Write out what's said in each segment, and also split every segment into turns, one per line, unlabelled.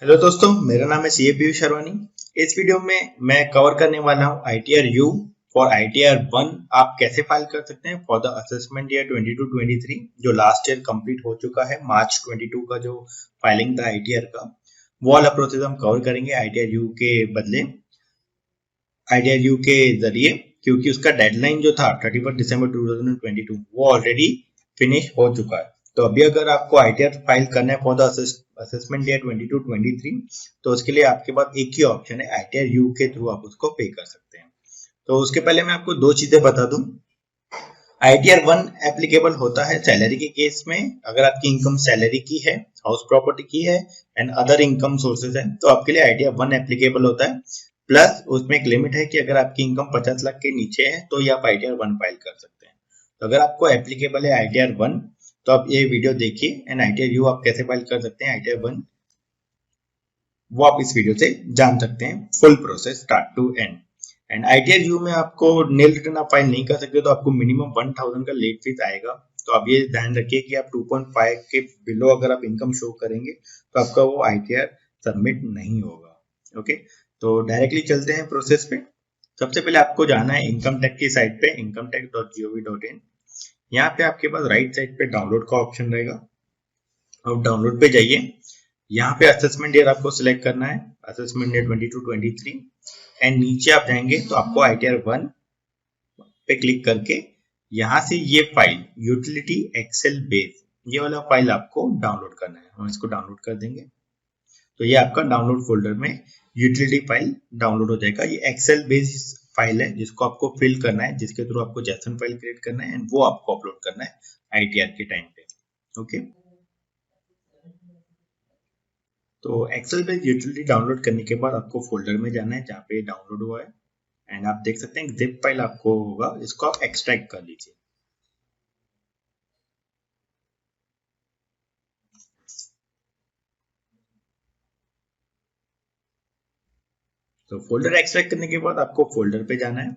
Hello दोस्तों, मेरा नाम है सीए पीयूष शर्वानी। इस वीडियो में मैं कवर करने वाला हूँ आईटीआर यू फॉर आईटीआर 1 आप कैसे फाइल कर सकते हैं फॉर द असेसमेंट ईयर 22-23 जो लास्ट ईयर कंप्लीट हो चुका है। मार्च 22 का जो फाइलिंग था आईटीआर का, वो वाला प्रोसेस हम कवर करेंगे आईटीआर यू के बदले, आईटीआर यू के जरिए, क्योंकि उसका डेडलाइन जो था 31 दिसंबर 2022 वो ऑलरेडी फिनिश हो चुका है। तो अभी अगर आपको आईटीआर फाइल करना है फॉर द असेसमेंट ईयर 22-23 तो उसके लिए आपके पास एक ही ऑप्शन है, आईटीआर यू के थ्रू आप उसको पे कर सकते हैं। तो उसके पहले मैं आपको दो चीजें बता दूं। आईटीआर 1 एप्लीकेबल होता है सैलरी के केस में, अगर आपकी इनकम सैलरी की है, हाउस प्रॉपर्टी की है एंड अदर इनकम सोर्सेज है तो आपके लिए आईटीआर 1 एप्लीकेबल होता है। प्लस उसमें एक लिमिट है कि अगर आपकी इनकम 50 लाख के नीचे है तो ये आप आईटीआर 1 फाइल कर सकते हैं। तो अगर आपको एप्लीकेबल है आईटीआर 1 तो आप ये वीडियो देखिए एंड आईटीआर यू आप कैसे फाइल कर सकते हैं आईटीआर 1 वो आप इस वीडियो से जान सकते हैं, full process start to end. And ITR U में आपको नील रिटर्न आप फाइल नहीं कर सकते तो आपको मिनिमम 1000 का लेट फीस आएगा। तो आप ये ध्यान रखिए कि आप 2.5 के बिलो अगर आप इनकम शो करेंगे तो आपका वो आईटीआर सबमिट नहीं होगा। ओके, तो डायरेक्टली चलते हैं प्रोसेस पे। सबसे पहले आपको जाना है इनकम टैक्स की साइट पे, incometax.gov.in। यहाँ पे आपके पास राइट साइड पे डाउनलोड का ऑप्शन रहेगा और डाउनलोड पे जाइए। यहाँ पे असेसमेंट ईयर आपको सिलेक्ट करना है, असेसमेंट ईयर 22-23 एंड नीचे आप जाएंगे तो आपको आईटीआर 1 पे क्लिक करके यहाँ से ये फाइल यूटिलिटी एक्सेल बेस, ये वाला फाइल आपको डाउनलोड करना है। हम इसको डाउनलोड कर देंगे तो ये आपका डाउनलोड फोल्डर में यूटिलिटी फाइल डाउनलोड हो जाएगा। ये एक्सेल बेस फाइल है जिसको आपको फिल करना है, जिसके थ्रू आपको जेसन फाइल क्रिएट करना है एंड वो आपको अपलोड करना है आईटीआर के टाइम पे। ओके, तो एक्सेल पे यूटिलिटी डाउनलोड करने के बाद आपको फोल्डर में जाना है जहाँ पे डाउनलोड हुआ है एंड आप देख सकते हैं जिप फाइल आपको होगा, इसको आप एक्सट्रैक्ट कर लीजिए। तो फोल्डर एक्सट्रैक्ट करने के बाद आपको फोल्डर पे जाना है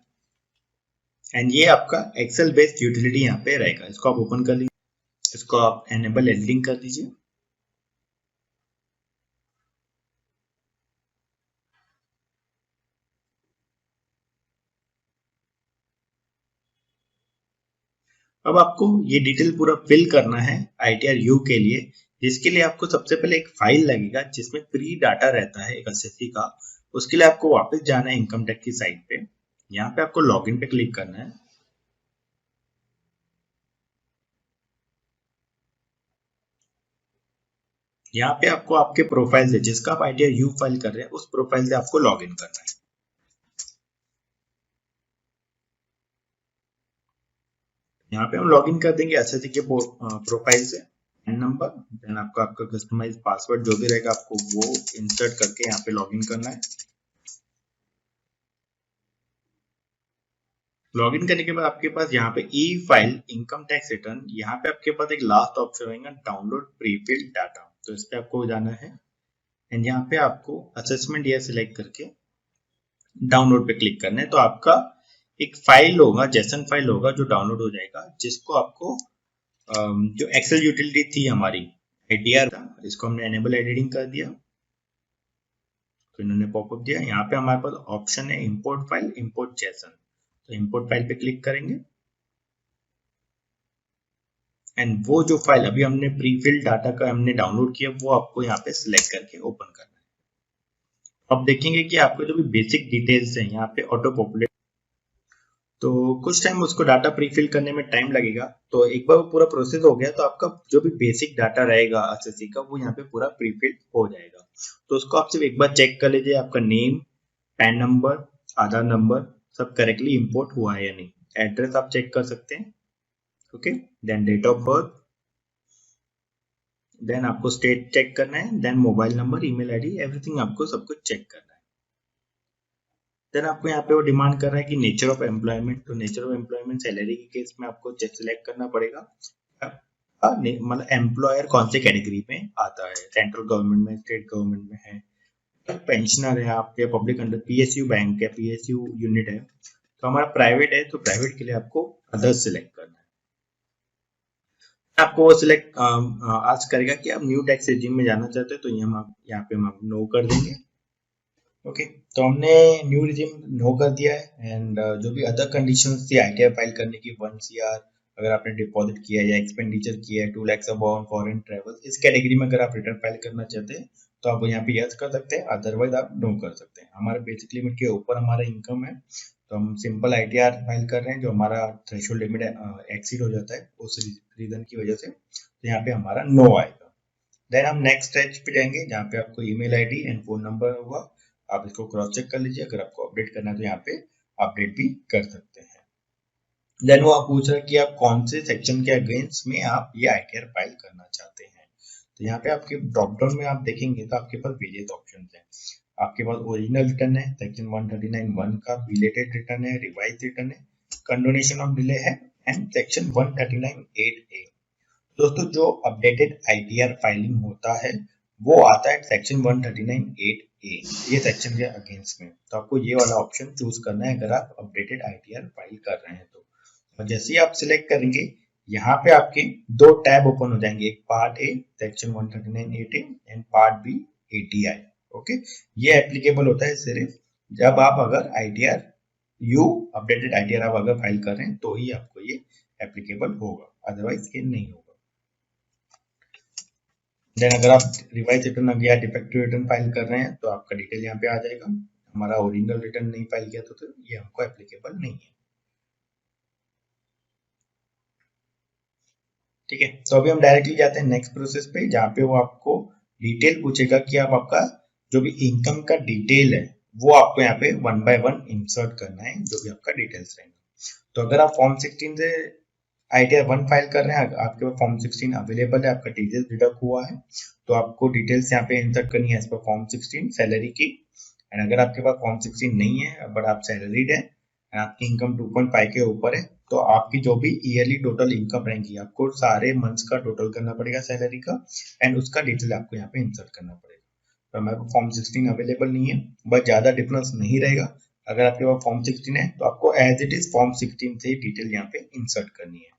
एंड ये आपका एक्सेल बेस्ड यूटिलिटी यहाँ पे रहेगा, इसको आप ओपन कर लीजिए, इसको आप एनेबल एडिटिंग कर दीजिए। अब आपको ये डिटेल पूरा फिल करना है आईटीआर यू के लिए, जिसके लिए आपको सबसे पहले एक फाइल लगेगा जिसमें प्री डाटा रहता है एक एसएससी का। उसके लिए आपको वापस जाना है इनकम टैक्स की साइट पे, यहाँ पे आपको लॉगिन पे क्लिक करना है। यहाँ पे आपको आपके प्रोफाइल से, जिसका आप आईटीआर यू फाइल कर रहे हैं उस प्रोफाइल से आपको लॉगिन करना है। यहाँ पे हम लॉगिन कर देंगे एसएससी के प्रोफाइल से, पैन नंबर, देन आपका आपका कस्टमाइज पासवर्ड जो भी रहेगा आपको वो इंसर्ट करके यहाँ पे लॉगिन करना है। लॉगिन करने के बाद आपके पास यहाँ पे ई फाइल इनकम टैक्स रिटर्न, यहाँ पे आपके पास एक लास्ट ऑप्शन रहेगा डाउनलोड प्रीफिल्ड डाटा, तो इस पे आपको जाना है एंड यहाँ पे आपको असेसमेंट ईयर सिलेक्ट करके डाउनलोड पे क्लिक करना है। तो आपका एक फाइल होगा, जेसन फाइल होगा जो डाउनलोड हो जाएगा, जिसको आपको जो एक्सेल यूटिलिटी थी हमारी आईटीआर था, इसको हमने एनेबल एडिटिंग कर दिया तो इन्होंने पॉपअप दिया। यहाँ पे हमारे पास ऑप्शन है इंपोर्ट फाइल, इंपोर्ट जेसन, तो इंपोर्ट फाइल पे क्लिक करेंगे एंड वो जो फाइल अभी हमने प्रीफिल्ड डाटा का हमने डाउनलोड किया वो आपको यहाँ पे सिलेक्ट करके ओपन करना है। अब देखेंगे कि आपके जो भी बेसिक डिटेल्स हैं यहाँ पे ऑटो पॉपुलेट, तो कुछ टाइम उसको डाटा प्रीफिल करने में टाइम लगेगा। तो एक बार वो पूरा प्रोसेस हो गया तो आपका जो भी बेसिक डाटा रहेगा एसएससी का वो यहाँ पे पूरा प्रीफिल हो जाएगा। तो उसको आप सिर्फ एक बार चेक कर लीजिए आपका नेम, पैन नंबर, आधार नंबर सब करेक्टली इंपोर्ट हुआ है या नहीं। एड्रेस आप चेक कर सकते हैं। Okay, then date of birth, then आपको स्टेट चेक करना है, then mobile number, email ID, everything आपको सब कुछ चेक करना है। देन आपको यहाँ पे वो डिमांड कर रहा है कि नेचर ऑफ एम्प्लॉयमेंट, तो नेचर ऑफ एम्प्लॉयमेंट सैलरी के केस में आपको सिलेक्ट करना पड़ेगा, मतलब एम्प्लॉयर कौन से कैटेगरी में आता है, सेंट्रल गवर्नमेंट में, स्टेट गवर्नमेंट में है, पेंशनर है आप, या पब्लिक अंडर पीएसयू बैंक है, पीएसयू यूनिट है। तो हमारा प्राइवेट है तो प्राइवेट के लिए आपको अदर्स सिलेक्ट करना है। आपको वो सिलेक्ट आस्क करेगा कि आप न्यू टैक्स रेजिम में जाना चाहते हैं, तो ये हम आप यहाँ पे हम नो कर देंगे। ओके, तो हमने न्यू रेजिम नो कर दिया है। एंड जो भी अदर कंडीशंस थी आईटीआर फाइल करने की, 1 CR अगर आपने डिपॉजिट किया है या एक्सपेंडिचर किया है, 2 लाख अबाउट फॉरेन ट्रेवल, इस कैटेगरी में अगर आप रिटर्न फाइल करना चाहते हैं तो आप यहाँ पे यस कर सकते हैं, अदरवाइज आप नो कर सकते हैं। हमारे बेसिक लिमिट के ऊपर हमारा इनकम है, तो हम सिंपल आईटीआर फाइल कर रहे हैं। जो हमारा थ्रेशोल्ड लिमिट एक्सीड हो जाता है उस रीजन की वजह से, तो यहाँ पे हमारा नो आएगा। देन हम नेक्स्ट स्टेज पे जाएंगे जहाँ पे आपको email ID and phone number होगा। आप इसको क्रॉस चेक कर लीजिए, अगर आपको अपडेट करना है तो यहाँ पे अपडेट भी कर सकते हैं। देन वो आप पूछ रहे हैं कि आप कौन से सेक्शन के अगेंस्ट में आप ये आईटीआर फाइल करना चाहते हैं। तो यहाँ पे आपके ड्रॉप डाउन में आप देखेंगे तो आपके पास वेरियस ऑप्शन है। आपके पास ओरिजिनल रिटर्न है, सेक्शन 139(1) का, बिलेटेड रिटर्न है, रिवाइज रिटर्न है, कंडोनेशन ऑफ डिले है, एंड सेक्शन 139(8)(a). दोस्तों जो अपडेटेड आईटीआर फाइलिंग होता है वो आता है सेक्शन 139(8)(a), ये सेक्शन के अगेंस्ट में। तो आपको ये वाला ऑप्शन चूज करना है अगर आप अपडेटेड आईटीआर फाइल कर रहे हैं तो। और जैसे ही आप सिलेक्ट करेंगे यहाँ पे आपके दो टैब ओपन हो जाएंगे, एक part A section 139(8)(a) and part B ATI। Okay, ये एप्लीकेबल होता है सिर्फ जब आप अगर आईटीआर यू अपडेटेड आईटीआर आप अगर फाइल कर रहे हैं तो ही आपको ये एप्लीकेबल होगा, अदरवाइज ये नहीं होगा। देन अगर आप रिवाइज रिटर्न या डिफेक्टिव रिटर्न फाइल कर रहे हैं तो आपका डिटेल यहाँ पे आ जाएगा। हमारा ओरिजिनल रिटर्न नहीं फाइल किया तो ये हमको एप्लीकेबल नहीं है। ठीक है, तो अभी हम डायरेक्टली जाते हैं नेक्स्ट प्रोसेस पे जहाँ पे वो आपको डिटेल पूछेगा कि आप आपका जो भी इनकम का डिटेल है वो आपको यहाँ पे 1 by 1 इंसर्ट करना है, जो भी आपका डिटेल्स रहेंगे। तो अगर आप फॉर्म 16 से आईटीआर 1 फाइल कर रहे हैं, आपके पास फॉर्म 16 अवेलेबल है, आपका डिटेल्स डिडक्ट हुआ है, तो आपको डिटेल्स यहाँ पे इंसर्ट करनी है एज पर फॉर्म 16 सैलरी की। एंड अगर आपके पास फॉर्म 16 नहीं है बट आप सैलरीड है, आपकी इनकम 2.5 के ऊपर है, तो आपकी जो भी ईयरली टोटल इनकम रहेंगी आपको सारे मंथ्स का टोटल करना पड़ेगा सैलरी का, एंड उसका डिटेल आपको यहाँ पे इंसर्ट करना पड़ेगा। तो हमारे पास फॉर्म 16 अवेलेबल नहीं है, बट ज्यादा डिफरेंस नहीं रहेगा। अगर आपके पास फॉर्म 16 है तो आपको एज इट इज फॉर्म 16 से ही डिटेल यहाँ पे इंसर्ट करनी है।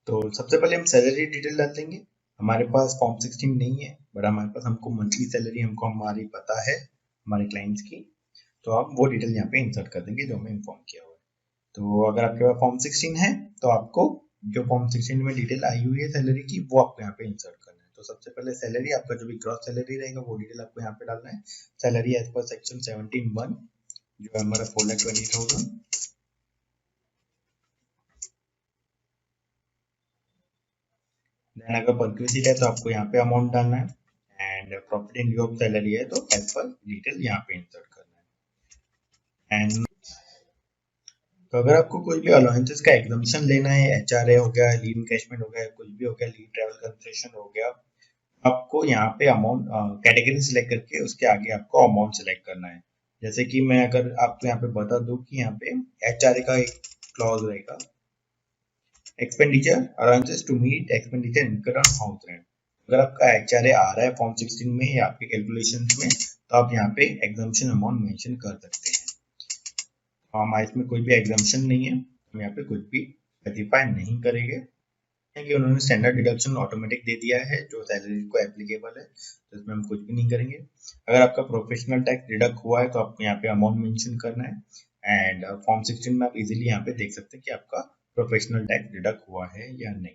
तो सबसे पहले हम सैलरी डिटेल डाल देंगे। हमारे पास फॉर्म 16 नहीं है बट हमारे पास हमको मंथली सैलरी हमको हमारी पता है हमारे क्लाइंट्स की, तो आप वो डिटेल यहाँ पे इंसर्ट कर देंगे जो हमें इन्फॉर्म किया हुआ है। तो अगर आपके पास फॉर्म 16 है तो आपको जो फॉर्म 16 में डिटेल आई हुई है सैलरी की वो आपको यहाँ पे इंसर्ट करना है। तो सबसे पहले सैलरी, आपका जो भी ग्रॉस सैलरी रहेगा वो डिटेल आपको यहाँ पे डालना है। सैलरी एज पर सेक्शन 17(1) जो है हमारा 4,20,000। देन अगर परक्विजिट है तो आपको यहाँ पे अमाउंट डालना है, and profit in लिeu of salary है तो एज पर डिटेल यहाँ पे इंसर्ट करना है। एंड तो अगर आपको कोई भी अलाउंसेस का एग्जामिशन लेना है, एचआरए हो गया, लीव एनकैशमेंट हो गया, कुछ भी हो गया, लीव ट्रैवल कंसेशन हो गया, आपको यहाँ पे अमाउंट कैटेगरी सिलेक्ट करके उसके आगे आपको अमाउंट सिलेक्ट करना है। जैसे कि मैं अगर आपको यहाँ पे बता दूं कि यहाँ पे एचआरए का एक क्लॉज रहेगा, expenditure allowances to meet expenditure incurred on house rent. अगर आपका एचआरए आ रहा है फॉर्म 16 में या आपके कैलकुलेशन में तो आप यहाँ पे एग्जामिशन अमाउंट मेंशन कर सकते हैं। हमारे इसमें कोई भी एग्जामिशन नहीं है, हम यहाँ पे कुछ भी स्पेसिफाई नहीं करेंगे कि उन्होंने स्टैंडर्ड डिडक्शन ऑटोमेटिक दे दिया है जो सैलरी को एप्लीकेबल है, तो इसमें हम कुछ भी नहीं करेंगे। अगर आपका प्रोफेशनल टैक्स डिडक्ट हुआ है तो आपको यहाँ पे अमाउंट मेंशन करना है, एंड फॉर्म 16 में आप इजीली यहाँ पे देख सकते हैं कि आपका प्रोफेशनल टैक्स डिडक्ट हुआ है या नहीं।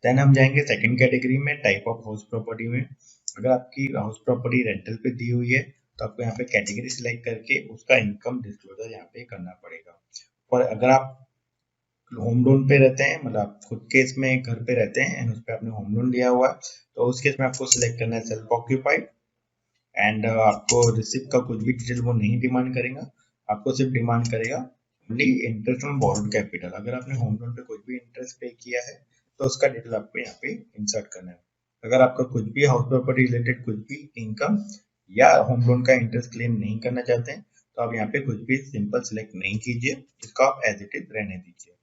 देन हम जाएंगे सेकंड कैटेगरी में, टाइप ऑफ हाउस प्रॉपर्टी में। अगर आपकी हाउस प्रॉपर्टी रेंटल पे दी हुई है तो आपको यहाँ पे कैटेगरी सिलेक्ट करके उसका इनकम डिस्क्लोजर यहाँ पे करना पड़ेगा। और अगर आप होम लोन पे रहते हैं, मतलब आप खुद के इसमें घर पे रहते हैं एंड उस पर आपने होम लोन लिया हुआ है, तो उस केस में आपको सिलेक्ट करना है सेल्फ ऑक्यूपाइड, एंड आपको रिसिप्ट का कुछ भी डिटेल वो नहीं डिमांड करेगा, आपको सिर्फ डिमांड करेगा only interest on borrowed capital. अगर आपने होम लोन पे कुछ भी इंटरेस्ट पे किया है तो उसका डिटेल आपको यहाँ पे इंसर्ट करना है। अगर आपका कुछ भी हाउस प्रॉपर्टी रिलेटेड कुछ भी इनकम या होम लोन का इंटरेस्ट क्लेम नहीं करना चाहते हैं तो आप यहाँ पे कुछ भी सिंपल सिलेक्ट नहीं कीजिए, इसको आप एज इट इज रहने दीजिए।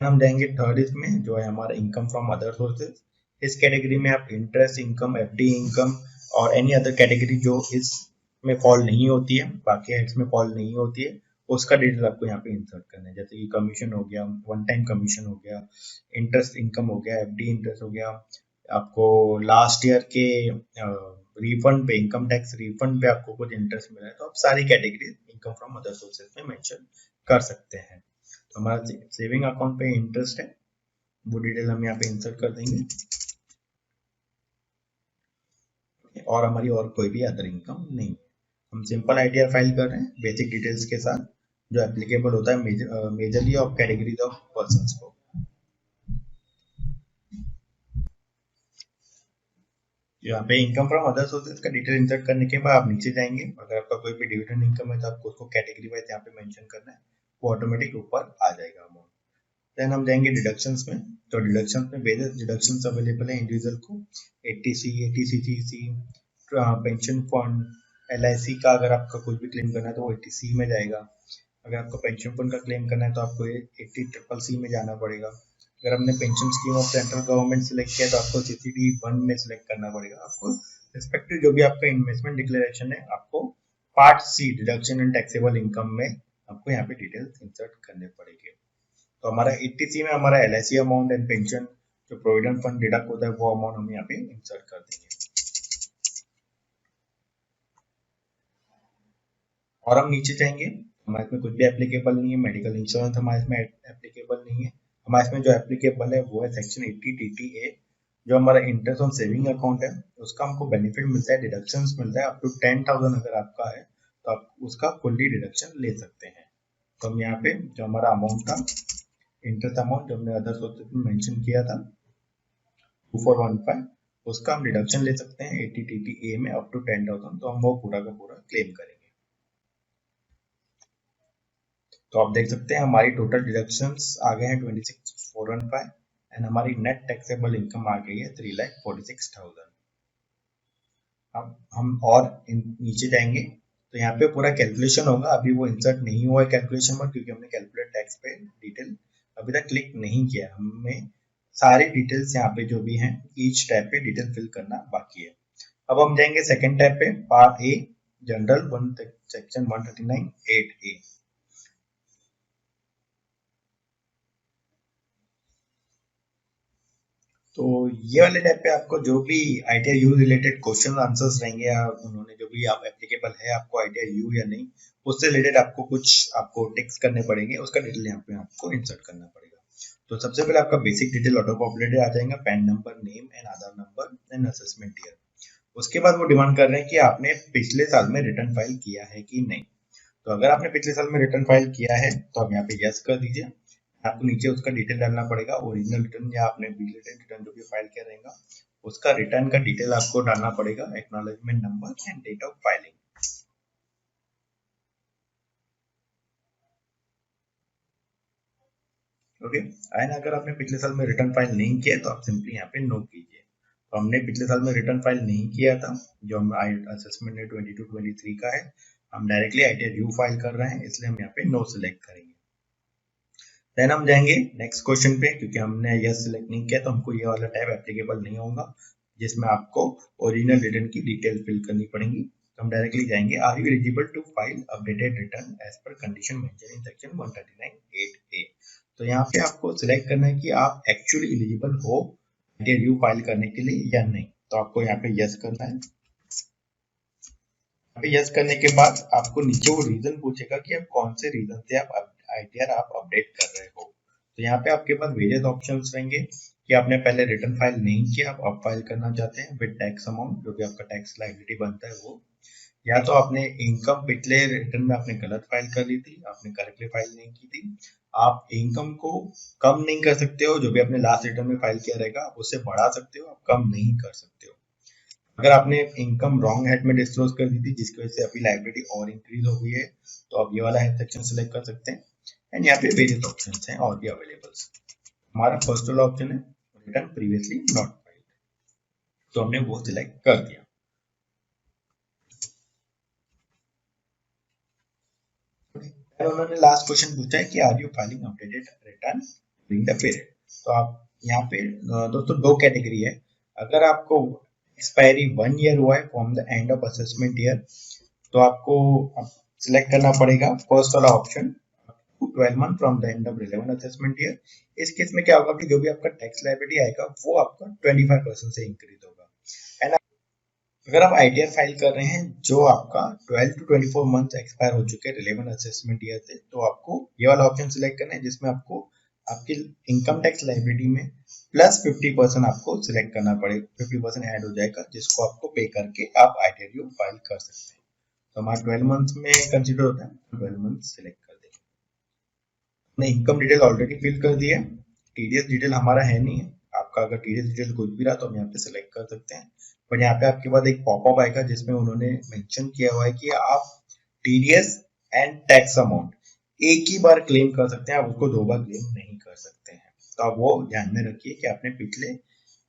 हम जाएंगे थर्ड इसमें जो है हमारा इनकम फ्रॉम अदर सोर्सेज। इस कैटेगरी में आप इंटरेस्ट इनकम, एफडी इनकम और एनी अदर कैटेगरी जो इसमें फॉल नहीं होती है, बाकी हेड्स में फॉल नहीं होती है, उसका डिटेल आपको यहाँ पे इंसर्ट करना है, जैसे कि कमीशन हो गया, वन टाइम कमीशन हो गया, इंटरेस्ट इनकम हो गया, एफडी इंटरेस्ट हो गया, आपको लास्ट ईयर के रिफंड पे, इनकम टैक्स रिफंड पे आपको कुछ इंटरेस्ट मिला है, तो आप सारी category income from other sources में मेंशन कर सकते हैं। तो हमारा सेविंग अकाउंट पे इंटरेस्ट है, वो डिटेल हम यहाँ पे इंसर्ट कर देंगे, और हमारी और कोई भी अदर इनकम नहीं। हम सिंपल आईटीआर फाइल कर रहे हैं बेसिक डिटेल्स के साथ, जो एप्लीकेबल होता है majorly of categories of persons को। यहाँ पे इनकम फ्रॉम अदर सोर्सेज का डिटेल इंसर्ट करने के बाद आप नीचे जाएंगे, अगर आपका कोई भी डिविडेंड इनकम है तो आपको उसको कैटेगरी वाइज यहाँ पे मेंशन करना है, वो ऑटोमेटिक ऊपर आ जाएगा अमाउंट। देन हम जाएंगे डिडक्शंस में, तो डिडक्शंस में वेरियस डिडक्शंस अवेलेबल है इंडिविजुअल को, 80C, 80CC, pension fund, LIC का अगर आपका कुछ भी क्लेम करना है तो वो 80C में जाएगा। अगर आपको पेंशन फंड का क्लेम करना है तो आपको 80CCC में जाना पड़ेगा। अगर हमने pension scheme of central government select किया तो आपको CCD1 में सेलेक्ट करना पड़ेगा। आपको रिस्पेक्टिव जो भी आपका इन्वेस्टमेंट डिक्लेरेशन है, आपको part C deduction in taxable income में आपको यहाँ पे डिटेल्स इंसर्ट करने पड़ेंगे। तो हमारा 80C में हमारा LIC अमाउंट एंड पेंशन जो प्रोविडेंट फंड डिडक्ट होता है वो अमाउंट हम यहाँ पे इंसर्ट कर देंगे। और हम नीचे जाएंगे, हमारे इसमें कुछ भी एप्लीकेबल नहीं है, मेडिकल इंश्योरेंस हमारे इसमें एप्लीकेबल नहीं है। हमारे इसमें जो एप्लीकेबल है वो है सेक्शन 80TTA, जो हमारा इंटरेस्ट ऑन सेविंग अकाउंट है, उसका हमको बेनिफिट मिलता है, डिडक्शंस मिलता है अप टू 10,000 अगर आपका है तो आप उसका फुल्ली डिडक्शन ले सकते हैं। तो हम यहाँ पे जो हमारा अमाउंट था, इंटरेस्ट अमाउंट जो हमने अदर सोर्सेज में मेंशन किया था 2415, उसका हम डिडक्शन ले सकते हैं 80TTA में अप टू 10,000, तो हम वो पूरा का पूरा क्लेम करेंगे। तो आप देख सकते हैं हमारी टोटल डिडक्शंस आ गए हैं 26,415 एंड हमारी नेट टैक्सेबल इनकम आ गई है 3,46,000। अब हम और नीचे जाएंगे तो यहाँ पे पूरा कैलकुलेशन होगा, अभी वो इंसर्ट नहीं हुआ है कैलकुलेशन पर, क्योंकि हमने कैलकुलेट टैक्स पे डिटेल अभी तक क्लिक नहीं किया। हमें सारी डिटेल्स यहाँ पे जो भी हैं ईच टैब पे डिटेल फिल करना बाकी है। अब हम जाएंगे सेकंड टैब पे, part a general section 139(8)(a। तो ये वाले टैब पे आपको जो भी ITR you related question answers रहेंगे, या उन्होंने जो भी आप एप्लीकेबल है आपको आईटीआर यू या नहीं, उससे रिलेटेड आपको कुछ आपको टिक्स करने पड़ेंगे, उसका डिटेल यहाँ पे आपको इंसर्ट करना पड़ेगा। तो सबसे पहले आपका बेसिक डिटेल ऑटो पॉपुलेटेड आ जाएगा, pan number, name and Aadhaar number and assessment year. उसके बाद वो डिमांड कर रहे हैं कि आपने पिछले साल में रिटर्न फाइल किया है कि नहीं। तो अगर आपने पिछले साल में रिटर्न फाइल किया है तो आप यहाँ पे यस कर दीजिए। आपको नीचे उसका डिटेल डालना पड़ेगा, ओरिजिनल रिटर्न या आपने बिलेटेड रिटर्न जो भी फाइल किया रहेगा उसका रिटर्न का डिटेल आपको डालना पड़ेगा, acknowledgement number and date of filing. Okay, and अगर आपने पिछले साल में रिटर्न फाइल नहीं किया तो आप सिंपली यहाँ पे नो कीजिए। तो हमने पिछले साल में रिटर्न फाइल नहीं किया था, जो हम असेसमेंट 22-23 का है, हम डायरेक्टली आईटीआर यू फाइल कर रहे हैं, इसलिए हम यहाँ पे नो सिलेक्ट करेंगे। देन हम जाएंगे नेक्स्ट क्वेश्चन पे, क्योंकि हमने यस सिलेक्ट नहीं किया तो हमको ये वाला टैब एप्लीकेबल नहीं होगा, जिसमें आपको ओरिजिनल रिटर्न की डिटेल फिल करनी पड़ेगी। तो हम डायरेक्टली जाएंगे, are you eligible to file updated return as per condition mention in section 139(8)(a। तो यहाँ पे आपको सिलेक्ट करना है कि आप एक्चुअली एलिजिबल हो आईटीआर यू फाइल करने के लिए या नहीं। तो आपको यहाँ पे यस करना है। यहाँ पे यस करने के बाद आपको नीचे वो रीजन पूछेगा कि आप कौन से रीजन से आप आईटीआर आप अपडेट कर रहे हो। तो यहाँ पे आपके पास वेरियस ऑप्शंस रहेंगे कि आपने पहले रिटर्न फाइल नहीं किया, आप अब फाइल करना चाहते हैं विद टैक्स अमाउंट, जो भी आपका टैक्स लायबिलिटी बनता है वो, या तो आपने इनकम पिछले रिटर्न में आपने गलत फाइल कर ली थी, आपने करेक्टली फाइल नहीं की थी। आप इनकम को कम नहीं कर सकते हो, जो भी आपने लास्ट रिटर्न में फाइल किया रहेगा आप उससे बढ़ा सकते हो, आप कम नहीं कर सकते हो। अगर आपने इनकम रॉन्ग हेड में डिस्क्लोज कर दी थी जिसकी वजह से अभी लायबिलिटी और इंक्रीज हो गई है, तो आप ये वाला हेड सेक्शन सेलेक्ट कर सकते हैं। एंड यहाँ पे वेरियस ऑप्शंस हैं और भी अवेलेबल। हमारा फर्स्ट वाला ऑप्शन है रिटर्न प्रीवियसली नॉट फाइल्ड, तो हमने वो सिलेक्ट कर दिया। उन्होंने लास्ट क्वेश्चन पूछा है कि are you filing updated return during the period. तो आप यहाँ पे दोस्तों दो कैटेगरी है, अगर आपको एक्सपायरी 1 ईयर हुआ है from the end of assessment year तो आपको सिलेक्ट करना पड़ेगा फर्स्ट वाला option 12 month from the end of relevant assessment year. इस केस में क्या होगा कि जो भी आपका टैक्स लायबिलिटी आएगा वो आपका 25% से इंक्रीज होगा। एंड अगर आप आईटीआर फाइल कर रहे हैं जो आपका 12 to 24 मंथ एक्सपायर हो चुके हैं रिलेवेंट असेसमेंट ईयर से, तो आपको ये वाला ऑप्शन सिलेक्ट करना है जिसमें आपको आपकी इनकम टैक्स लायबिलिटी में प्लस 50% आपको सिलेक्ट करना पड़ेगा, 50% ऐड हो जाएगा जिसको आपको पे करके आप आईटीआर फाइल कर सकते हैं। तो हमारा 12 मंथ में कंसिडर होता है, 12 मंथ सिलेक्ट कर देंगे। हमने इनकम डिटेल ऑलरेडी फिल कर दिया है, टीडीएस डिटेल हमारा है नहीं है। आपका अगर टीडीएस डिटेल कुछ भी रहा तो हम यहाँ पे सिलेक्ट कर सकते हैं, पर यहाँ पे आपके बाद एक पॉपअप आएगा जिसमें उन्होंने मेंशन किया हुआ है कि आप टीडीएस एंड टैक्स अमाउंट एक ही बार क्लेम कर सकते हैं, आप उसको दो बार क्लेम नहीं कर सकते हैं। तो आप वो ध्यान में रखिए कि आपने पिछले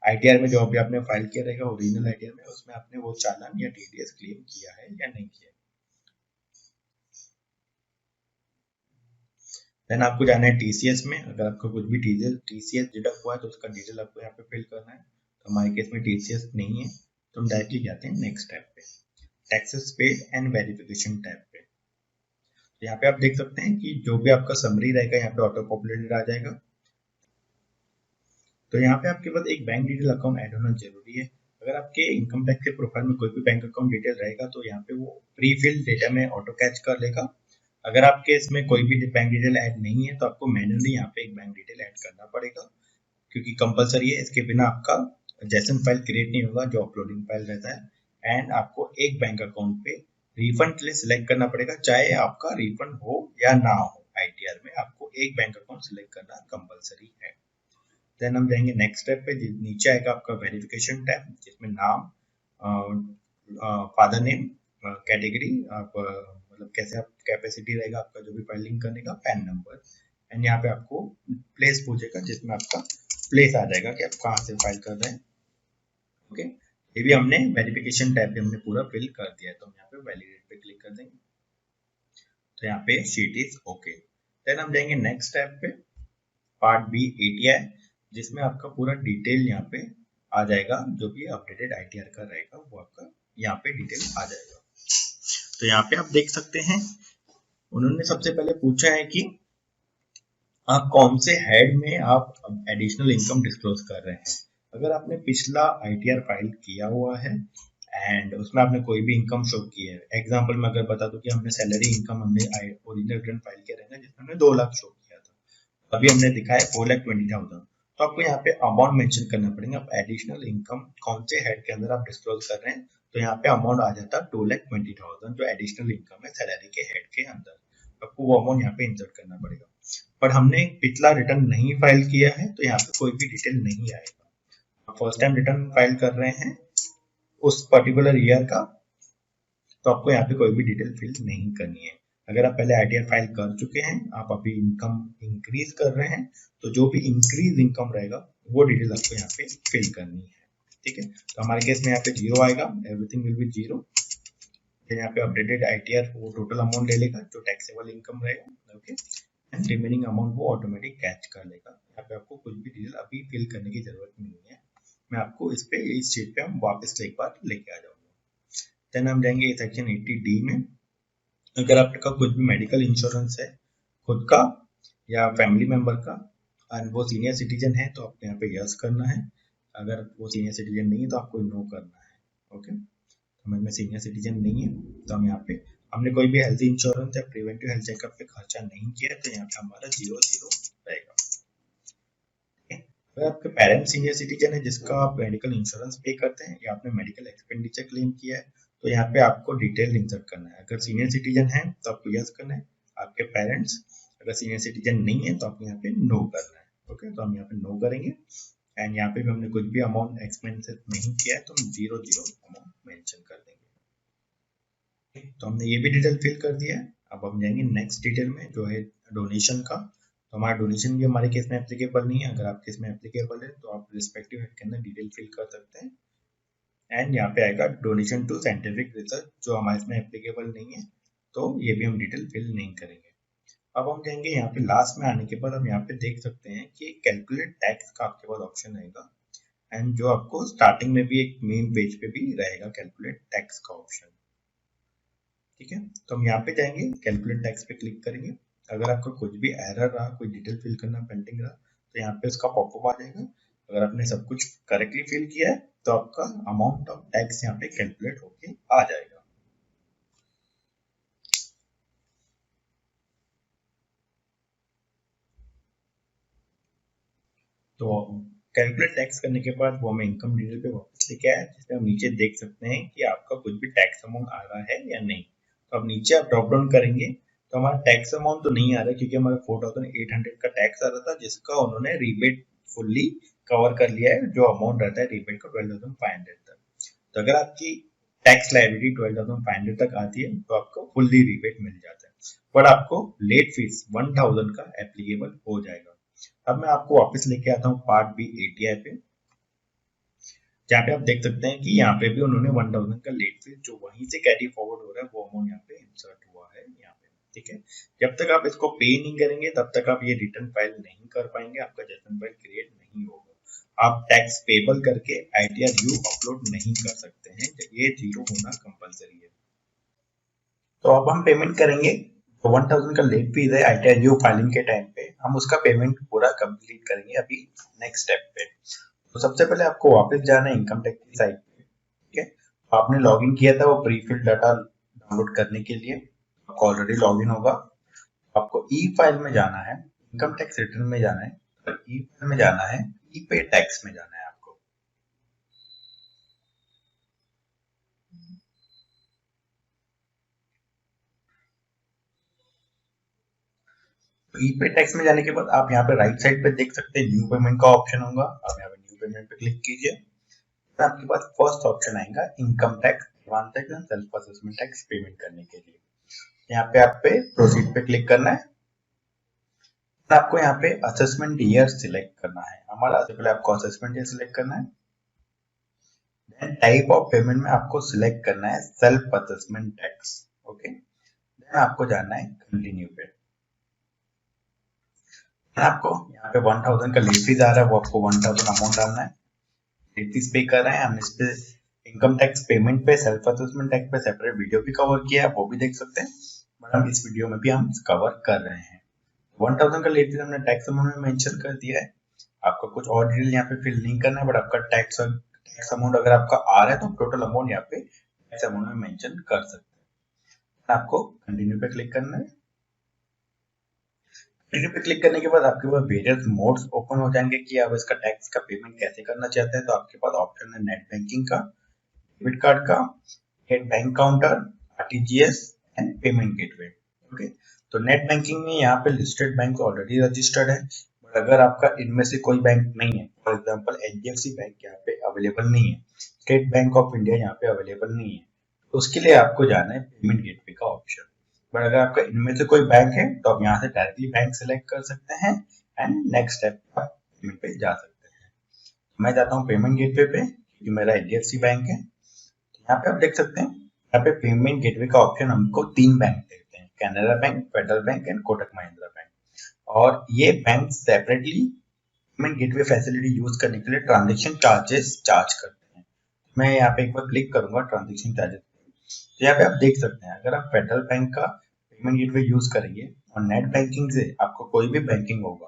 आईटीआर में जो अभी आपने फाइल किया रहेगा ओरिजिनल आईटीआर में, उसमें आपने वो चालान या टीडीएस क्लेम किया है या नहीं किया। देन आपको जाना है टीसीएस में। अगर आपका कुछ भी टीसीएस डिडक्ट हुआ है तो उसका डिटेल आपको यहाँ पे फिल करना है। तो हमारे केस में टीसीएस नहीं है तो हम डायरेक्टली जाते हैं नेक्स्ट टैब पे, taxes paid and verification tab पे। तो यहाँ पे आप देख सकते हैं कि जो भी आपका समरी रहेगा यहाँ पे ऑटो पॉपुलेटेड आ जाएगा। तो यहाँ पे आपके पास एक बैंक डिटेल अकाउंट ऐड होना जरूरी है। अगर आपके इनकम टैक्स के प्रोफाइल में कोई भी बैंक अकाउंट डिटेल रहेगा तो यहाँ पे वो प्री फिल डेटा में ऑटो कैच कर लेगा। अगर आपके इसमें कोई भी बैंक डिटेल ऐड नहीं है तो आपको मैन्युअली यहाँ पे एक बैंक डिटेल ऐड करना पड़ेगा, क्योंकि कंपलसरी है, इसके बिना आपका जेसन फाइल क्रिएट नहीं होगा जो अपलोडिंग फाइल रहता है। एंड आपको एक बैंक अकाउंट पे रिफंड के लिए सिलेक्ट करना पड़ेगा, चाहे आपका रिफंड हो या ना हो। आईटीआर में आपको एक बैंक अकाउंट सिलेक्ट करना कंपलसरी है। देन हम जाएंगे नेक्स्ट स्टेप पे, नीचे आएगा आपका वेरिफिकेशन टैब जिसमें नाम, फादर नेम, कैटेगरी, आप मतलब कैसे आप कैपेसिटी रहेगा आपका जो भी फाइलिंग करने का, पैन नंबर। एंड यहाँ पे आपको प्लेस पूछेगा जिसमें आपका प्लेस आ जाएगा कि आप कहाँ से फाइल कर रहे हैं। ओके, ये भी हमने वेरिफिकेशन टैब पे हमने पूरा फिल कर दिया है। तो हम यहाँ पे वैलिडेट पे क्लिक कर देंगे, तो यहाँ पे शीट इज ओके। देन हम जाएंगे नेक्स्ट टैब पे, पार्ट बी एटीआई, जिसमें आपका पूरा डिटेल यहाँ पे आ जाएगा, जो भी अपडेटेड आईटीआर का रहेगा वो आपका यहाँ पे डिटेल आ जाएगा। तो यहाँ पे आप देख सकते हैं उन्होंने सबसे पहले पूछा है कि आप कौन से हेड में आप एडिशनल इनकम डिस्क्लोज कर रहे हैं। अगर आपने पिछला आईटीआर फाइल किया हुआ है एंड उसमें आपने कोई भी इनकम शो की है, एग्जांपल में अगर बता दूं कि हमने सैलरी इनकम हमने ओरिजिनल रिटर्न फाइल किया रहेगा जिसमें हमने 2 लाख शो किया था, अभी हमने दिखाया 4,20,000। तो आपको यहाँ पे अमाउंट मेंशन करना पड़ेगा, आप एडिशनल इनकम कौन से हेड के अंदर आप डिस्क्लोज कर रहे हैं। तो यहाँ पे अमाउंट आ जाता है 2,20,000 जो एडिशनल इनकम है सैलरी के हेड के अंदर, आपको वो अमाउंट यहाँ पे इंसर्ट करना पड़ेगा। पर हमने पिछला रिटर्न नहीं फाइल किया है तो यहाँ पे कोई भी डिटेल नहीं आएगा। फर्स्ट टाइम रिटर्न फाइल कर रहे हैं उस पर्टिकुलर ईयर का, तो आपको यहाँ पे कोई भी डिटेल फिल नहीं करनी है। अगर आप पहले आईटीआर फाइल कर चुके हैं, आप अभी इनकम इंक्रीज कर रहे हैं, तो जो भी इंक्रीज इनकम रहेगा वो डिटेल आपको यहाँ पे फिल करनी है। ठीक है, तो हमारे केस में यहाँ पे 0 आएगा, एवरीथिंग विल बी 0। फिर यहाँ पे अपडेटेड आईटीआर वो टोटल अमाउंट ले लेगा जो टैक्सेबल इनकम रहेगा। ओके, एंड रिमेनिंग अमाउंट वो ऑटोमेटिक कैच कर लेगा। यहाँ पे आपको कुछ भी डिटेल अभी फिल करने की जरूरत नहीं है। मैं आपको इस पे इस शीट पे हम वापस एक बार लेके आ जाऊंगा। देन हम जाएंगे सेक्शन 80D में। अगर आपका कुछ भी मेडिकल इंश्योरेंस है खुद का या फैमिली मेंबर का और वो सीनियर सिटीजन है तो आपको यहाँ पे यस करना है। अगर वो सीनियर सिटीजन नहीं है तो आपको नो करना है। ओके, हमें में सीनियर सिटीजन नहीं है तो हम यहाँ पे हमने कोई भी हेल्थ इंश्योरेंस या प्रिवेंटिव हेल्थ चेकअप पे खर्चा नहीं किया तो यहाँ पे हमारा 0 रहेगा। अगर आपके पेरेंट्स सीनियर सिटीजन है जिसका आप मेडिकल इंश्योरेंस पे करते हैं या आपने मेडिकल एक्सपेंडिचर क्लेम किया है तो यहाँ पे आपको डिटेल इंसर्ट करना है। अगर सीनियर सिटीजन है तो आपको यस करना है, आपके पेरेंट्स अगर सीनियर सिटीजन नहीं है तो आपको यहाँ पे नो करना है। ओके, तो हम यहाँ पे नो करेंगे एंड यहाँ पे भी हमने कुछ भी अमाउंट एक्सपेंसिव नहीं किया है तो हम 0 अमाउंट मेंशन कर देंगे। तो हमने ये भी डिटेल फिल कर दिया है। अब हम जाएंगे नेक्स्ट डिटेल में जो है डोनेशन का। तो हमारा डोनेशन भी हमारे केस में एप्लीकेबल नहीं है, अगर आपके केस में एप्लीकेबल है तो आप रिस्पेक्टिव हेड के अंदर डिटेल फिल कर सकते हैं। एंड यहाँ पे आएगा डोनेशन टू साइंटिफिक रिसर्च जो हमारे इसमें एप्लीकेबल नहीं है, तो ये भी हम डिटेल फिल नहीं करेंगे। अब हम जाएंगे यहाँ पे लास्ट में आने के बाद हम यहाँ पे देख सकते हैं कि कैलकुलेट टैक्स का आपके पास ऑप्शन रहेगा एंड जो आपको स्टार्टिंग में भी एक मेन पेज पे भी रहेगा कैलकुलेट टैक्स का ऑप्शन। ठीक है। तो हम यहाँ पे जाएंगे, कैलकुलेट टैक्स पे क्लिक करेंगे। अगर आपका कुछ भी एरर रहा, कोई डिटेल फिल करना पेंडिंग रहा, तो यहाँ पे उसका पॉपअप आ जाएगा। अगर आपने सब कुछ करेक्टली फिल किया है तो आपका अमाउंट ऑफ टैक्स यहाँ पे कैलकुलेट होके आ जाएगा। तो कैलकुलेट टैक्स करने के बाद वो हमें इनकम डिटेल पे वापस लेके आया, जिसमें हम नीचे देख सकते हैं कि आपका कुछ भी टैक्स अमाउंट आ रहा है या नहीं। तो अब नीचे आप ड्रॉप डाउन करेंगे तो हमारा टैक्स अमाउंट तो नहीं आ रहा, क्योंकि हमारा 4800 का टैक्स आ रहा था, जिसका उन्होंने रिबेट फुल्ली कवर कर लिया है। जो अमाउंट रहता है रिबेट का 12,500 तक। तो अगर आपकी टैक्स लायबिलिटी 12,500 तक आती है तो आपको फुल्ली रिबेट मिल जाता है, पर आपको लेट फीस 1000 का एप्लीकेबल हो जाएगा। अब मैं आपको वापस लेके आता हूँ पार्ट बी एटीआई पे, जहाँ पे आप देख सकते हैं कि यहाँ पे भी उन्होंने 1000 का लेट फीस जो वहीं से कैरी फॉरवर्ड हो रहा है वो अमाउंट यहाँ पे इंसर्ट हुआ है यहाँ पे। ठीक है, जब तक आप इसको पे नहीं करेंगे तब तक आप ये रिटर्न फाइल नहीं कर पाएंगे, आपका जजमेंट फाइल क्रिएट नहीं होगा। आप टैक्स पेबल करके आईटीआर यू अपलोड नहीं कर सकते हैं, ये 0 होना कंपलसरी है। तो अब हम पेमेंट करेंगे। तो 1000 का लेट फीस है आईटीआर यू फाइलिंग के टाइम पे, हम उसका पेमेंट पूरा कंप्लीट करेंगे अभी नेक्स्ट स्टेप पे। तो सबसे पहले आपको वापस जाना है इनकम टैक्स की साइट पे। ठीक है, तो आपने लॉगिन किया था वो प्री फिल्ड डाटा डाउनलोड करने के लिए, आपको ऑलरेडी लॉगिन होगा। आपको ई फाइल में जाना है, इनकम टैक्स रिटर्न में जाना है, ई फाइल में जाना है, ई पे टैक्स में जाना है आपको। तो ई पे टैक्स में जाने के बाद आप यहाँ पे राइट साइड पे देख सकते हैं न्यू पेमेंट का ऑप्शन होगा, आप यहाँ पे न्यू पेमेंट पे क्लिक कीजिए। तो आपके पास फर्स्ट ऑप्शन आएगा income tax, advance tax and self assessment tax payment करने के लिए। यहाँ पे आप पे प्रोसीड पे क्लिक करना है। आपको यहाँ पे असेसमेंट ईयर सिलेक्ट करना है, हमारा सबसे पहले आपको असेसमेंट ईयर सिलेक्ट करना है। देन टाइप ऑफ पेमेंट में आपको सिलेक्ट करना है self assessment tax. Okay, then आपको जाना है कंटिन्यू पे। आपको यहाँ पे 1000 का लेट फीस आ रहा है, वो आपको 1000 अमाउंट डालना है। लेट फीस पे कर रहे हैं हम, इस पे इनकम टैक्स पेमेंट पे सेल्फ असेसमेंट टैक्स पे सेपरेट वीडियो भी कवर किया है, वो भी देख सकते हैं, बट हम इस वीडियो में भी हम कवर कर रहे हैं। 1000 का लेट फीस हमने टैक्स अमाउंट में मेंशन कर दिया है। आपको कुछ और डिटेल यहाँ पे फिल नहीं करना है, बट आपका टैक्स अमाउंट अगर आपका आ रहा है तो टोटल अमाउंट यहाँ पे टैक्स अमाउंट में मेंशन कर सकते हैं। आपको कंटिन्यू पे क्लिक करना है। कंटिन्यू पे क्लिक करने के बाद आपके पास वेरियस मोड्स ओपन हो जाएंगे कि आप इसका टैक्स का पेमेंट कैसे करना चाहते हैं। तो आपके पास ऑप्शन है नेट बैंकिंग का, डेबिट कार्ड का, net bank counter, RTGS and payment gateway. Okay, तो नेट बैंकिंग में यहाँ पे लिस्टेड बैंक ऑलरेडी रजिस्टर्ड है, बट अगर आपका इनमें से कोई बैंक नहीं है, फॉर एग्जांपल एचडीएफसी बैंक यहाँ पे अवेलेबल नहीं है, स्टेट बैंक ऑफ इंडिया यहाँ पे अवेलेबल नहीं है, तो उसके लिए आपको जाना है पेमेंट गेटवे का ऑप्शन। बट अगर आपका इनमें से कोई बैंक है तो आप यहाँ से डायरेक्टली बैंक सेलेक्ट कर सकते हैं एंड नेक्स्ट स्टेप आप पेमेंट पे जा सकते हैं। मैं जाता हूँ पेमेंट गेटवे पे, क्योंकि मेरा एचडीएफसी बैंक है। यहाँ पे आप देख सकते हैं, यहाँ पे पेमेंट गेटवे का ऑप्शन हमको 3 बैंक देते हैं, Canara bank, federal bank and Kotak Mahindra bank. और ये bank separately payment gateway facility use करने के लिए ट्रांजेक्शन चार्जेस चार्ज करते हैं। मैं यहाँ पे एक बार क्लिक करूंगा ट्रांजेक्शन चार्जेस, तो यहाँ पे आप देख सकते हैं अगर आप फेडरल बैंक का पेमेंट गेटवे यूज करेंगे और नेट बैंकिंग से आपको कोई भी बैंकिंग होगा,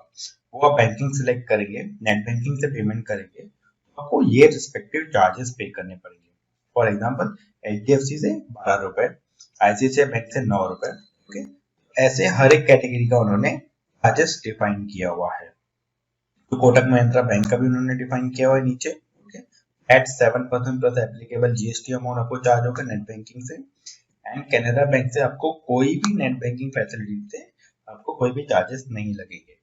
वो आप बैंकिंग सिलेक्ट करेंगे, नेट बैंकिंग से पेमेंट करेंगे, तो आपको ये रिस्पेक्टिव चार्जेस पे करने पड़ेंगे। फॉर एग्जाम्पल एचडीएफसी से 12 रुपए, आईसीआईसीआई बैंक से 9 रुपए। ओके, ऐसे हर एक कैटेगरी का उन्होंने चार्जेस डिफाइन किया हुआ है। तो कोटक महिंद्रा बैंक का भी उन्होंने डिफाइन किया हुआ है नीचे। Okay, at 7% plus applicable GST amount आपको चार्ज होगा नेट बैंकिंग से, एंड कैनरा बैंक से आपको कोई भी नेट बैंकिंग फैसिलिटी से आपको कोई भी चार्जेस नहीं लगेंगे।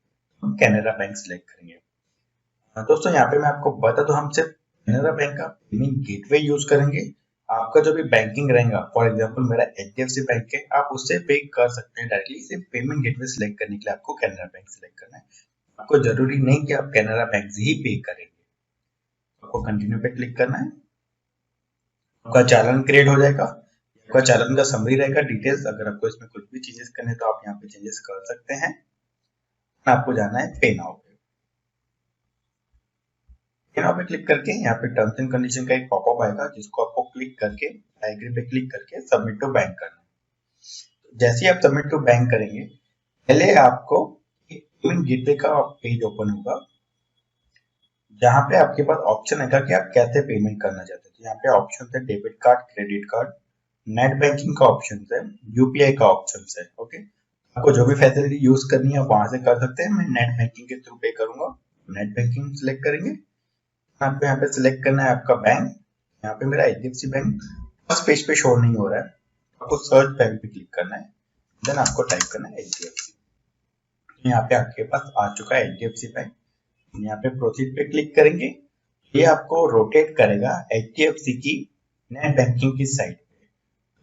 हम कैनरा बैंक सिलेक्ट करेंगे। दोस्तों यहाँ पे मैं आपको बता दूं, हम सिर्फ कैनरा बैंक का पेमेंट गेटवे यूज करेंगे। आपका जो भी बैंकिंग रहेगा, फॉर एग्जांपल मेरा एचडीएफसी बैंक है, आप उससे पे कर सकते हैं डायरेक्टली। सिर्फ पेमेंट गेटवे सिलेक्ट करने के लिए आपको कैनरा बैंक सिलेक्ट करना है, आपको जरूरी नहीं कि आप कैनरा बैंक से ही पे करेंगे। आपको कंटिन्यू पे क्लिक करना है, आपका चालान क्रिएट हो जाएगा, आपका चालान का समरी रहेगा, डिटेल्स। अगर आपको इसमें कुछ भी चेंजेस करने तो आप यहाँ पे चेंजेस कर सकते हैं। आपको जाना है पे नाउ पे। पे नाउ पे क्लिक करके यहाँ पे टर्म्स एंड कंडीशन का एक पॉपअप आएगा, जिसको आपको क्लिक करके एग्री पे क्लिक करके सबमिट टू बैंक करना है। जैसे ही आप सबमिट टू बैंक करेंगे, पहले आपको पेमेंट गेटवे का पेज ओपन होगा, जहाँ पे आपके पास ऑप्शन है कि आप कैसे पेमेंट करना चाहते हैं। तो यहाँ पे ऑप्शन है debit card, credit card, net banking का ऑप्शन है, यूपीआई का ऑप्शन है। ओके, आपको जो भी फैसिलिटी यूज करनी है वहां से कर सकते हैं। मैं नेट बैंकिंग के थ्रू पे करूंगा। नेट बैंकिंग सिलेक्ट करेंगे, आपको यहाँ पे सिलेक्ट करना है आपका बैंक। यहाँ पे मेरा एचडीएफसी बैंक फर्स्ट पेज पे शो नहीं हो रहा है, आपको सर्च बैंक पे क्लिक करना है, देन आपको टाइप करना है एचडीएफसी। यहाँ पे आपके पास आ चुका है एचडीएफसी बैंक। यहाँ पे प्रोसीड पे क्लिक करेंगे, ये आपको रोटेट करेगा एचडीएफसी की नेट बैंकिंग की साइट पे।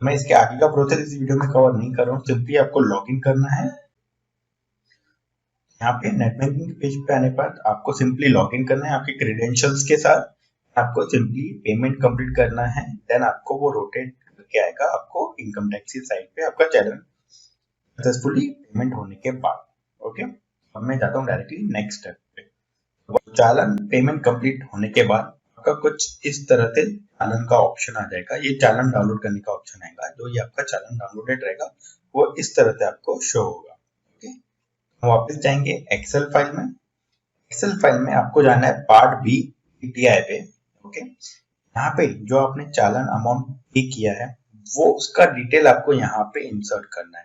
मैं इसके आगे का प्रोसेस इस वीडियो में कवर नहीं कर रहा हूँ, सिंपली आपको लॉगिन करना है। यहाँ पे नेट बैंकिंग पेज पे आने पर आपको सिंपली लॉगिन करना है आपके क्रेडेंशियल्स के साथ। आपको सिंपली पेमेंट कंप्लीट करना है, देन आपको वो रोटेट करके आएगा आपको इनकम टैक्स की साइट पे आपका चालान सक्सेसफुली पेमेंट होने के बाद। ओके, अब मैं जाता हूँ डायरेक्टली नेक्स्ट स्टेप पे। चालान पेमेंट कंप्लीट होने के बाद आपका कुछ इस तरह से चालान का ऑप्शन आ जाएगा। ये चालान डाउनलोड करने का ऑप्शन आएगा। जो ये आपका चालान डाउनलोडेड रहेगा वो इस तरह से आपको शो होगा। ओके, वापस जाएंगे एक्सेल फाइल में। एक्सेल फाइल में आपको जाना है पार्ट बी ईटीआई पे। ओके, यहाँ पे जो आपने चालान अमाउंट पे किया है वो उसका डिटेल आपको यहाँ पे इंसर्ट करना है।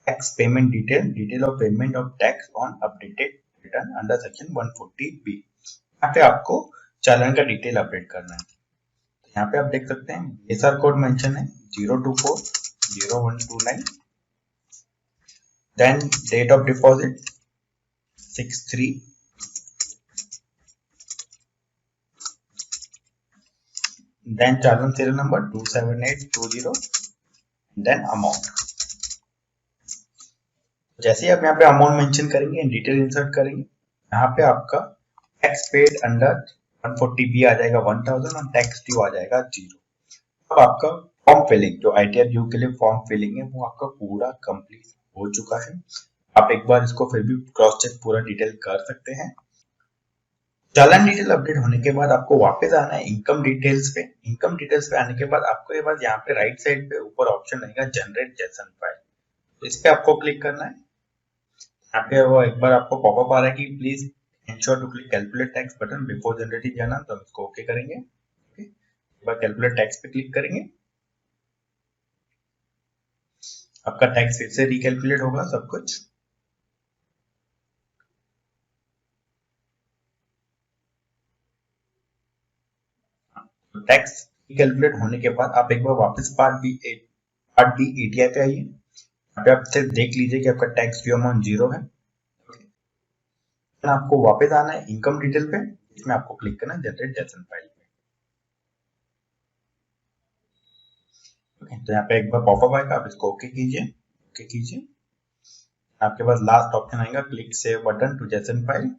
Tax payment detail, detail of payment of tax on updated return under section 140B। यहाँ पे आपको चालान का डिटेल अपडेट करना है। यहाँ पे आप देख सकते हैं बीएसआर कोड मेंशन है 0240129, then date of deposit 63, then challan serial number 27820, then amount। जैसे ही आप यहाँ पे अमाउंट मेंशन करेंगे, डिटेल इंसर्ट करेंगे, यहाँ पे आपका टैक्स पेड अंडर 140B आ जाएगा 1000 और टैक्स ड्यू आ जाएगा 0। अब आपका फॉर्म फिलिंग जो आईटीआर यू के लिए फॉर्म फिलिंग है वो आपका पूरा कंप्लीट हो चुका है। आप एक बार इसको फिर भी क्रॉस चेक पूरा डिटेल कर सकते हैं। चालान डिटेल अपडेट होने के बाद आपको वापस आना है इनकम डिटेल्स पे। इनकम डिटेल्स पे आने के बाद आपको ये बात यहाँ पे राइट साइड पे ऊपर ऑप्शन रहेगा जनरेट जेसन फाइल, तो इस पे आपको क्लिक करना है। यहाँ पे वो एक बार आपको पॉपअप आ रहा है कि please ensure to click calculate tax button before generating जाना, तो हम इसको ओके करेंगे। ओके, एक बार कैलकुलेट टैक्स पे क्लिक करेंगे, आपका टैक्स फिर से रिकैलकुलेट होगा सब कुछ। तो टैक्स कैलकुलेट होने के बाद आप एक बार वापस पार्ट बी एटीआई पे आइए। यहाँ पे आप सिर्फ देख लीजिए कि आपका टैक्स ड्यू अमाउंट 0 है। आपको वापस आना है इनकम डिटेल पे, इसमें आपको क्लिक करना है जनरेट जेसन फाइल पे। तो यहाँ पे एक बार पॉपअप आएगा, आप इसको ओके कीजिए, ओके कीजिए। आपके पास लास्ट ऑप्शन आएगा click save button to JSON file.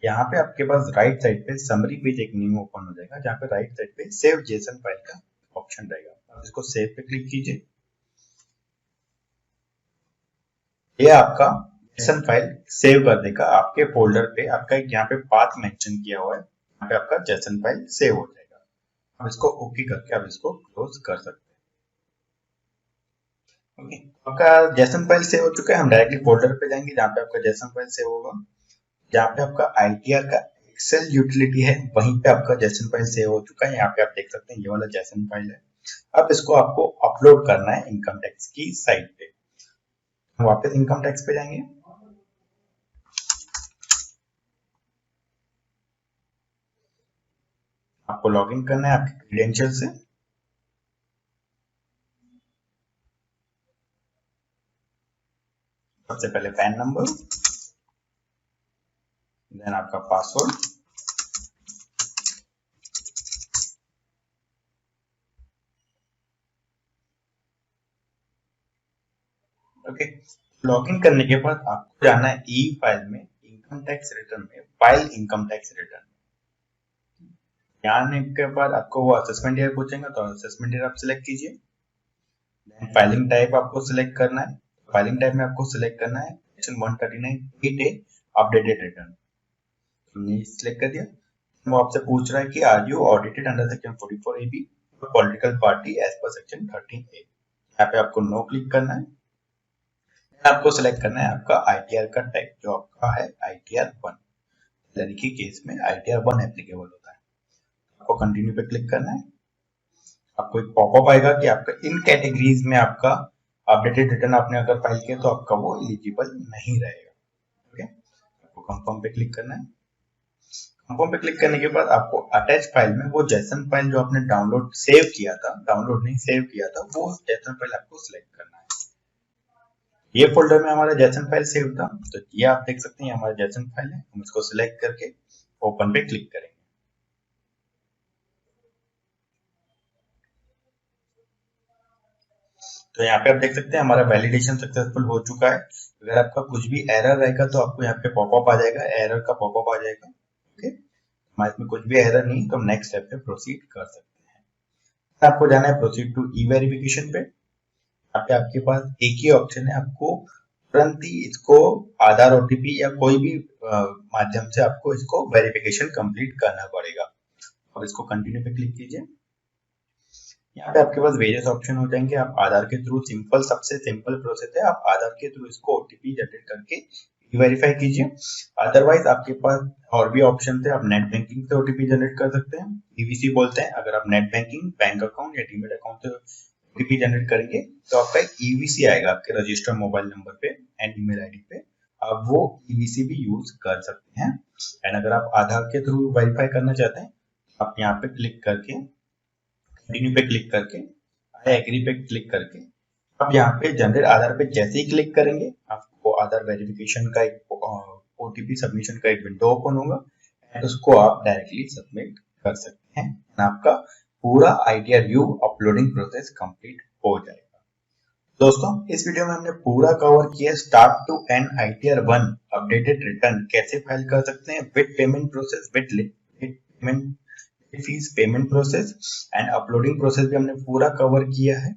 यहाँ पे आपके पास राइट साइड पे समरी पेज एक न्यू ओपन हो जाएगा, जहाँ पे राइट साइड पे सेव जेसन फाइल का ऑप्शन रहेगा। आप इसको सेव पे क्लिक कीजिए। ये आपका जेसन फाइल सेव कर देगा आपके फोल्डर पे। आपका यहाँ पे पाथ मेंशन किया हुआ है, यहाँ पे आपका जेसन फाइल सेव हो जाएगा। आप इसको ओके करके आप इसको क्लोज कर सकते हैं। ओके, आपका जेसन फाइल सेव हो चुका है। हम डायरेक्टली फोल्डर पे जाएंगे जहाँ पे आपका जेसन फाइल सेव होगा। जहाँ पे आपका आईटीआर का एक्सेल यूटिलिटी है वहीं पे आपका जेसन फाइल सेव हो चुका है। यहाँ पे आप देख सकते हैं ये वाला जेसन फाइल है। अब इसको आपको अपलोड करना है इनकम टैक्स की साइट पे। वापस इनकम टैक्स पे जाएंगे, आपको लॉगिन करना है आपके क्रेडेंशियल से। सबसे पहले पैन नंबर, देन आपका पासवर्ड, ओके। लॉगिन करने के बाद आपको जाना है ई फाइल में, इनकम टैक्स रिटर्न में, फाइल इनकम टैक्स रिटर्न। यहाँ आने के बाद आपको वो असेसमेंट ईयर पूछेंगे, तो असेसमेंट ईयर आप सिलेक्ट कीजिए। देन फाइलिंग टाइप आपको सिलेक्ट करना है। फाइलिंग टाइप में आपको सिलेक्ट करना है सेक्शन 139 अपडेटेड रिटर्न, हमने सिलेक्ट कर दिया। वो आपसे पूछ रहा है कि are you audited under section 44AB for political party as per section 13A। यहाँ पे आपको नो क्लिक करना है। आपको सिलेक्ट करना है आपका आईटीआर का टाइप, जो आपका है आईटीआर 1, यानी कि केस में आईटीआर 1 एप्लीकेबल होता है। आपको कंटिन्यू पे क्लिक करना है। आपको एक पॉपअप आएगा कि आपका इन कैटेगरीज में आपका अपडेटेड रिटर्न आपने अगर फाइल किया तो आपका वो एलिजिबल नहीं रहेगा। ओके, आपको कंफर्म पे क्लिक करना है। कंफर्म पे क्लिक करने के बाद आपको अटैच फाइल में वो जेसन फाइल जो आपने डाउनलोड सेव किया था, डाउनलोड नहीं सेव किया था, वो जेसन फाइल आपको सिलेक्ट करना है। ये फोल्डर में हमारा जेसन फाइल सेव था, तो ये आप देख सकते हैं हमारा जेसन फाइल है। हम इसको सिलेक्ट करके ओपन पे क्लिक करेंगे। तो यहाँ पे आप देख सकते हैं हमारा वैलिडेशन सक्सेसफुल हो चुका है। अगर आपका कुछ भी एरर रहेगा तो आपको यहाँ पे पॉपअप आ जाएगा, एरर का पॉपअप आ जाएगा। ओके, हमारे इसमें कुछ भी एरर नहीं, तो हम नेक्स्ट स्टेप पे प्रोसीड कर सकते हैं। आपको जाना है प्रोसीड टू ई वेरिफिकेशन पे। यहाँ पे आपके पास एक ही ऑप्शन है, आपको तुरंत ही इसको आधार ओटीपी या कोई भी माध्यम से आपको इसको वेरिफिकेशन कंप्लीट करना पड़ेगा। अब इसको कंटिन्यू पे क्लिक कीजिए। यहाँ पे आपके पास वेरियस ऑप्शन हो जाएंगे। आप आधार के थ्रू सिंपल, सबसे सिंपल प्रोसेस है, आप आधार के थ्रू इसको ओटीपी जनरेट करके वेरीफाई कीजिए। अदरवाइज आपके पास और भी ऑप्शन थे, आप नेट बैंकिंग से ओटीपी जनरेट कर सकते हैं, ईवीसी बोलते हैं। अगर आप नेट बैंकिंग, बैंक अकाउंट या डीमेट अकाउंट से ओटीपी जनरेट करेंगे तो आपका एक ईवीसी आएगा आपके रजिस्टर्ड मोबाइल नंबर पे एंड ईमेल आईडी पे, आप वो ईवीसी भी यूज कर सकते हैं। एंड अगर आप आधार के थ्रू वेरीफाई करना चाहते हैं, आप यहाँ पे क्लिक करके कंटिन्यू पे क्लिक करके आई एग्री पे क्लिक करके आप यहाँ पे जनरेट आधार पे जैसे ही क्लिक करेंगे आपको आधार वेरिफिकेशन का एक ओटीपी सबमिशन का एक विंडो ओपन होगा एंड उसको आप डायरेक्टली सबमिट कर सकते हैं। आपका पूरा ITR you uploading process complete हो जाएगा। दोस्तों, इस वीडियो में हमने पूरा कवर किया start to end ITR 1 updated return कैसे फाइल कर सकते हैं with payment process, with payment fees, payment process and uploading process भी हमने पूरा कवर किया है।